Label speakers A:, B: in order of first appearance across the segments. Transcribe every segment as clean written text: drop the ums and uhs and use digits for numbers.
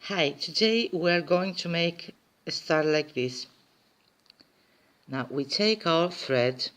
A: Hi, today we are going to make a star like this. Now we take our thread,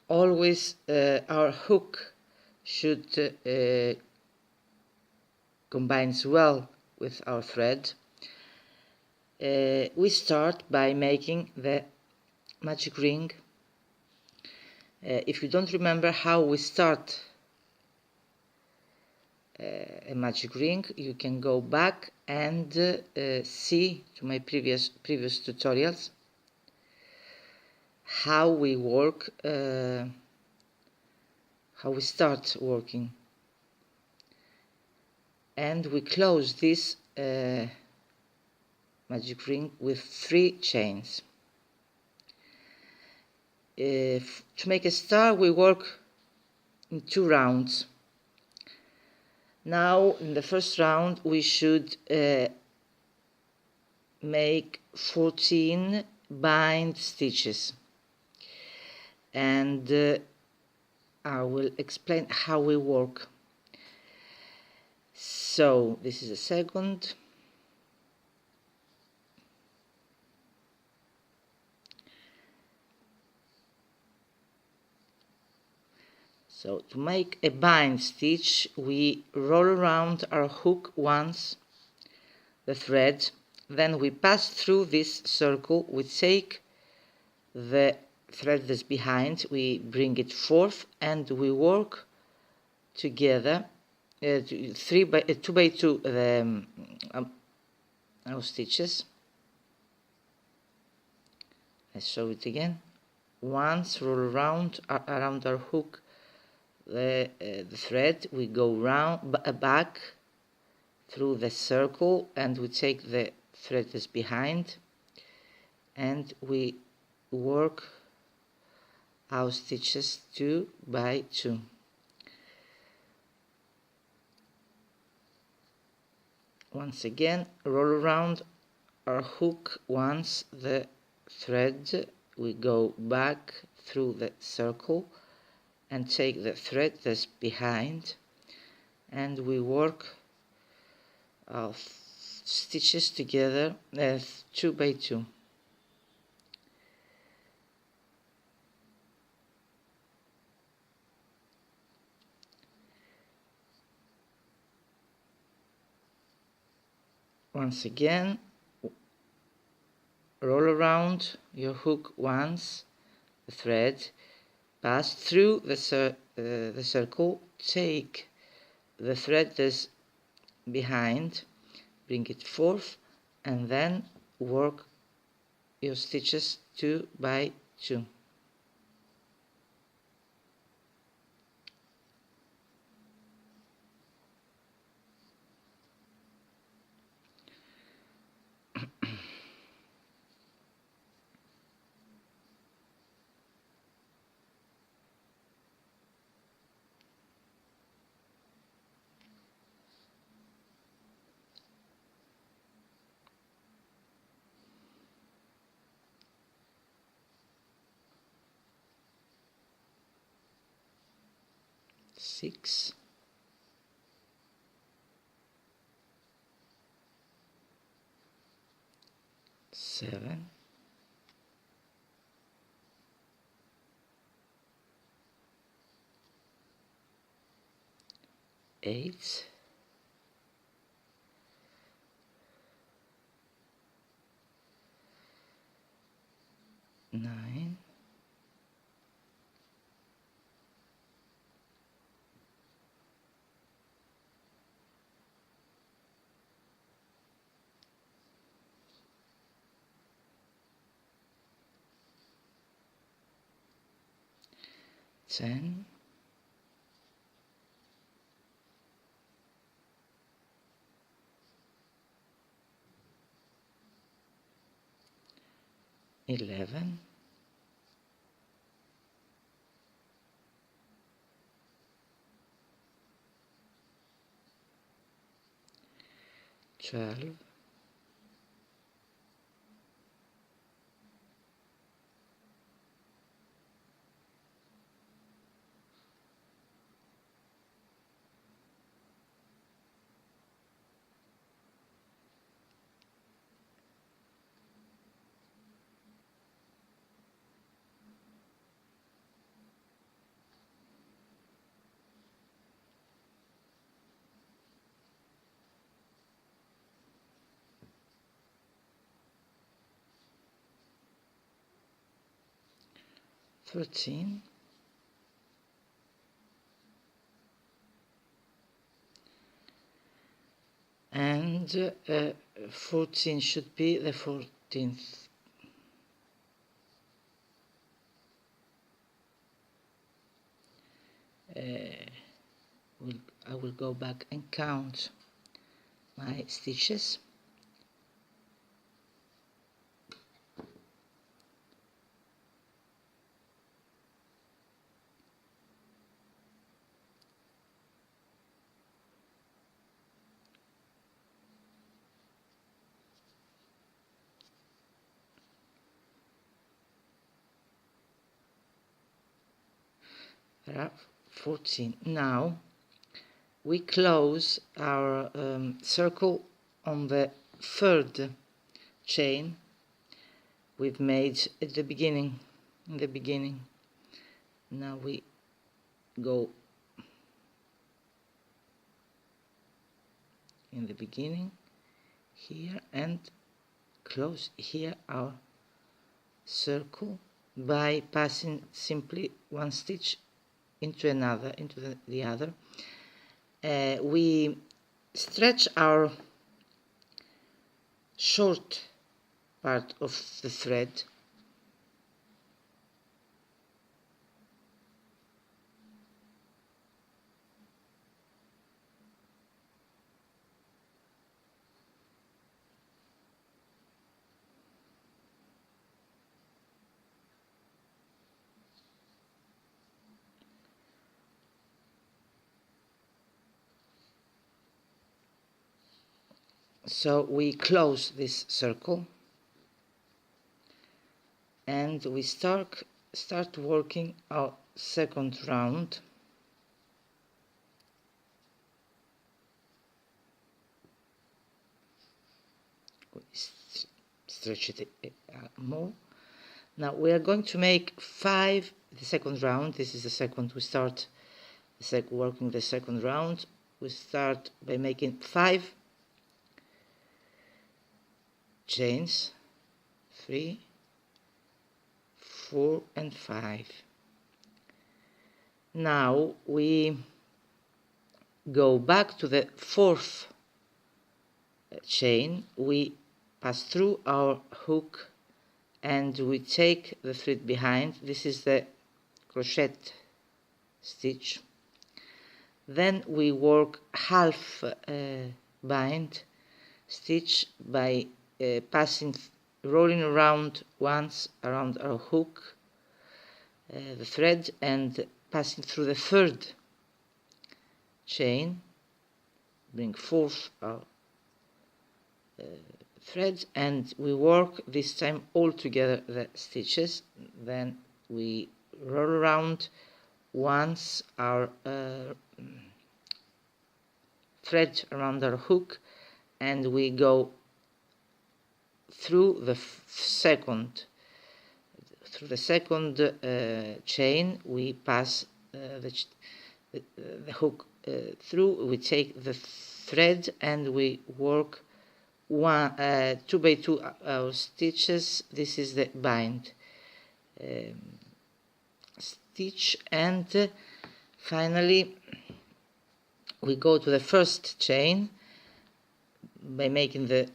A: always our hook should combines well with our thread. We start by making the magic ring. If you don't remember how we start a magic ring, you can go back and see to my previous tutorials how we work, how we start working, and we close this magic ring with 3 chains. To make a star we work in 2 rounds. Now in the first round we should make 14 bind stitches, and I will explain how we work. So this is the second, so to make a bind stitch we roll around our hook once the thread, then we pass through this circle, we take the thread that's behind, we bring it forth, and we work together 2 by 2 our stitches. Let's show it again. Once roll around our hook the thread, we go round back through the circle, and we take the thread that's behind, and we work our stitches 2 by 2. Once again, roll around our hook once the thread, we go back through the circle and take the thread that's behind, and we work our stitches together 2 by 2. Once again, roll around your hook once the thread, pass through the circle, take the thread that's behind, bring it forth, and then work your stitches 2 by 2. Six, 7, 8, 9, 10, 11, 12, 13, 13, and 14 should be the 14th. I will go back and count my stitches. There are 14. Now we close our circle on the third chain we've made at the beginning. Now we go in the beginning here and close here our circle by passing simply one stitch into the other. We stretch our short part of the thread so we close this circle and we start working our second round. Stretch it more. Now we are going to make 5 the second round. This is the second. We start working the second round. We start by making 5 chains, 3, 4 and 5. Now we go back to the 4th chain. We pass through our hook and we take the thread behind. This is the crochet stitch. Then we work half bind stitch by rolling around once around our hook the thread and passing through the 3rd chain, bring forth our thread, and we work this time all together the stitches. Then we roll around once our thread around our hook and we go through the second chain. We pass the hook through, we take the thread and we work 2 by 2 our stitches. This is the bind stitch, and finally we go to the 1st chain by making the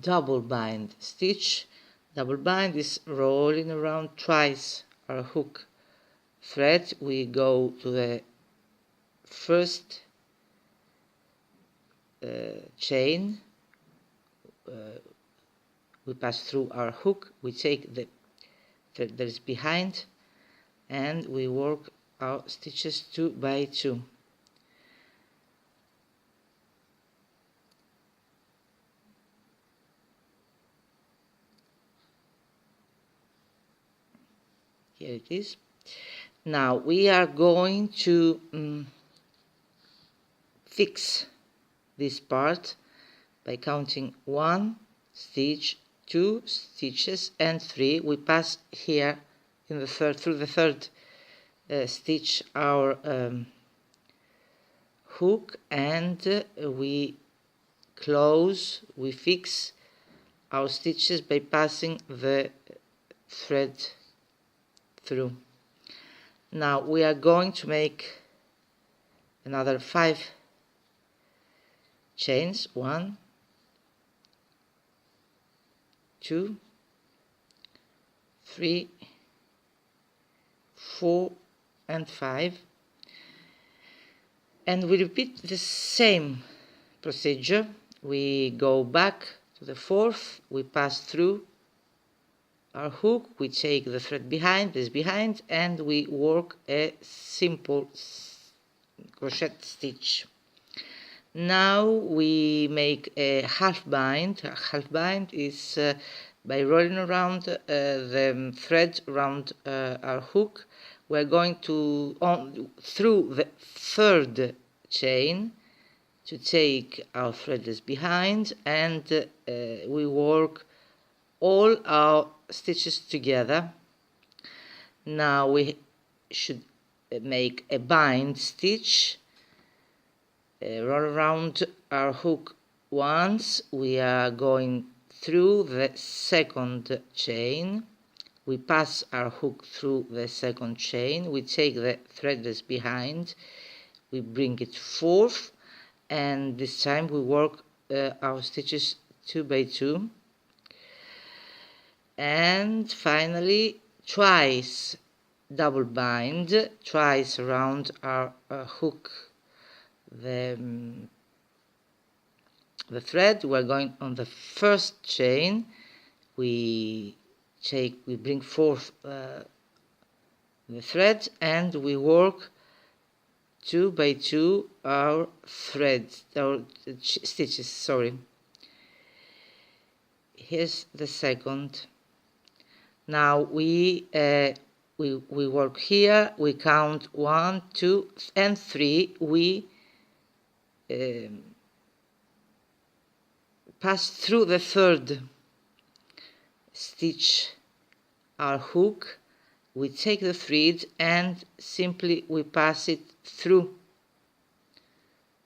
A: double bind stitch. Double bind is rolling around twice our hook thread. We go to the 1st chain, we pass through our hook, we take the thread that is behind and we work our stitches 2 by 2. Here it is. Now we are going to fix this part by counting 1 stitch, 2 stitches and 3. We pass here in the through the 3rd stitch our hook, and we fix our stitches by passing the thread through. Now we are going to make another 5 chains. 1, 2, 3, 4 and 5, and we repeat the same procedure. We go back to the 4th, we pass through our hook, we take the thread behind, and we work a simple crochet stitch. Now we make a half bind. A half bind is by rolling around the thread around our hook. We're going to through the 3rd chain to take our threadless behind, and we work all our stitches together. Now we should make a bind stitch. Roll around our hook once. We are going through the 2nd chain. We pass our hook through the 2nd chain. We take the threadless behind. We bring it forth, and this time we work our stitches 2 by 2. And finally, twice double bind, twice around our hook the thread. We're going on the 1st chain. We bring forth the thread, and we work 2 by 2 our threads, our stitches. Sorry. Here's the 2nd. Now we work here. We count 1, 2, and 3. We pass through the 3rd stitch our hook. We take the thread and simply we pass it through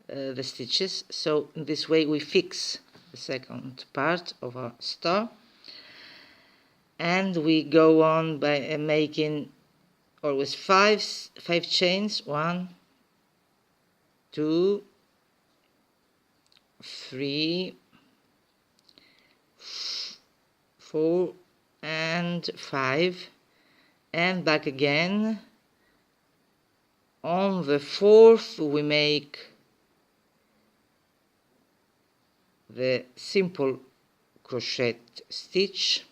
A: the stitches. So in this way we fix the 2nd part of our star, and we go on by making always 5 chains. 1, 2, 3, 4 and 5, and back again. On the 4th we make the simple crochet stitch.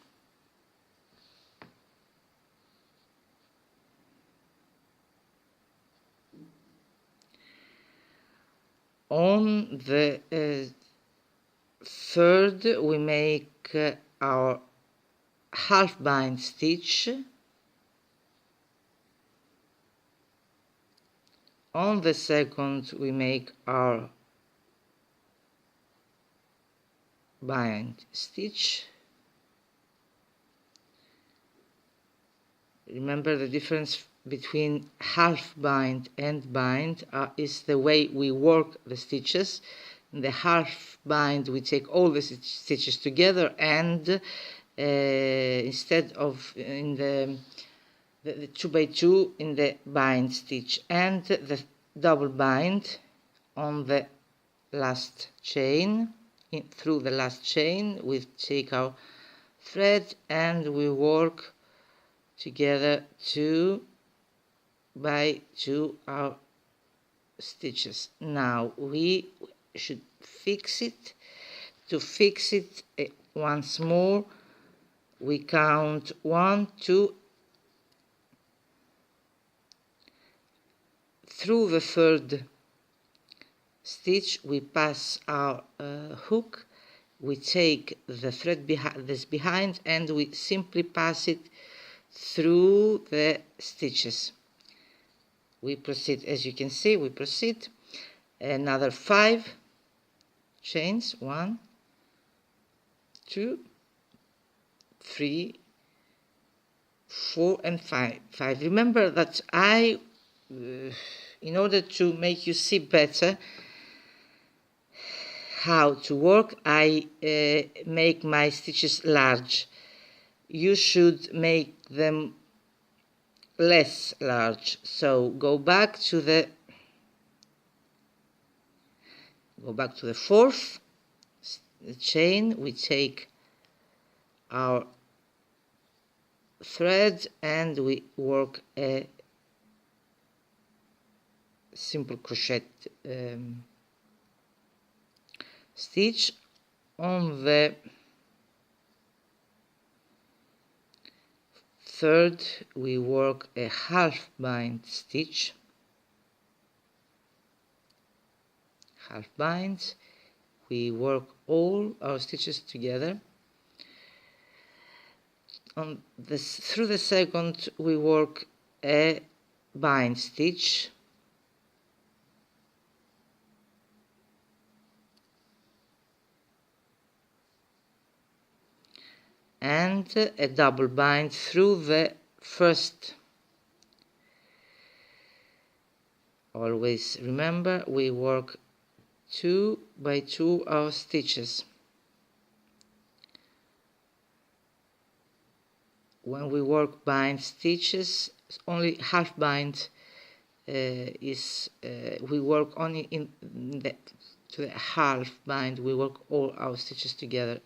A: On the 3rd we make our half bind stitch. On the 2nd we make our bind stitch. Remember, the difference between half bind and bind is the way we work the stitches. In the half bind we take all the stitches together, and instead of in the 2 by 2 in the bind stitch, and the double bind on the last chain. Through the last chain we take our thread and we work together 2 by 2 our stitches. Now we should fix it. To fix it once more we count 1, 2. Through the 3rd stitch we pass our hook, we take the thread behind and we simply pass it through the stitches. We proceed, as you can see, we proceed another 5 chains. 1, 2, 3, 4 and 5. Remember that in order to make you see better how to work, I make my stitches large. You should make them less large. So go back to the fourth chain. We take our thread and we work a simple crochet stitch. On the third we work a half bind stitch, we work all our stitches together. On this, through the second we work a bind stitch, and a double bind through the first. Always remember, we work 2 by 2 our stitches. When we work bind stitches, only half bind we work only to the half bind, we work all our stitches together.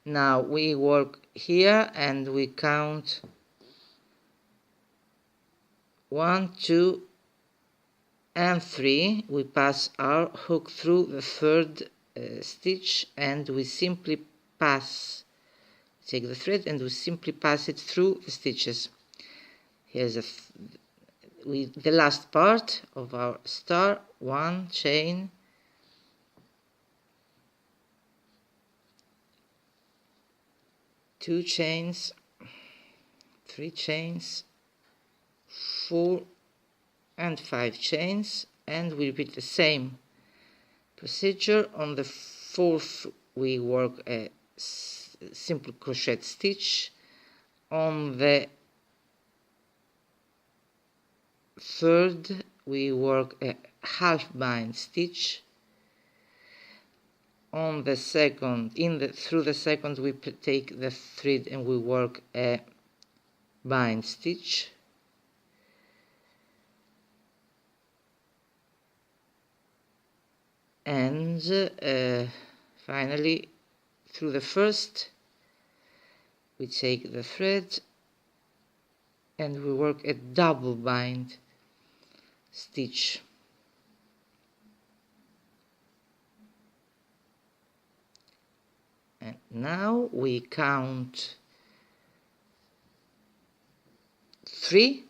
A: Now we work here and we count 1, 2 and 3. We pass our hook through the third stitch and we simply pass, take the thread and we simply pass it through the stitches. Here's the last part of our star. 1 chain, 2 chains, 3 chains, 4 and 5 chains, and we repeat the same procedure. On the fourth we work a simple crochet stitch. On the third we work a half bind stitch. On the second, through the second we take the thread and we work a bind stitch. And finally, through the first we take the thread and we work a double bind stitch. And now we count 3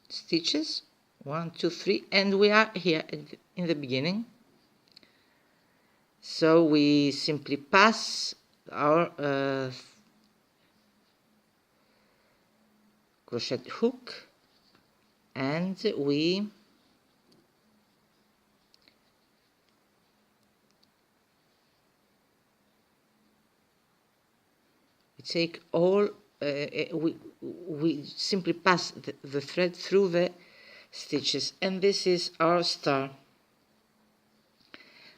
A: stitches, 1, 2, 3, and we are here in the beginning. So we simply pass our crochet hook and we take all, we simply pass the thread through the stitches, and this is our star.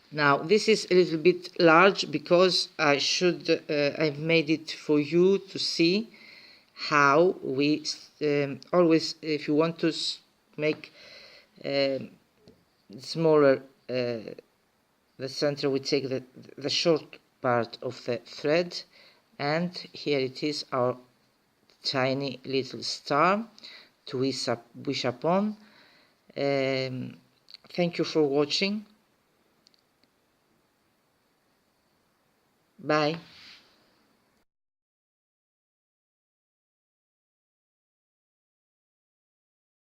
A: Now this is a little bit large because I've made it for you to see how we always, if you want to make smaller the center, we take the short part of the thread, and here it is, our tiny little star to wish upon. Thank you for watching. Bye.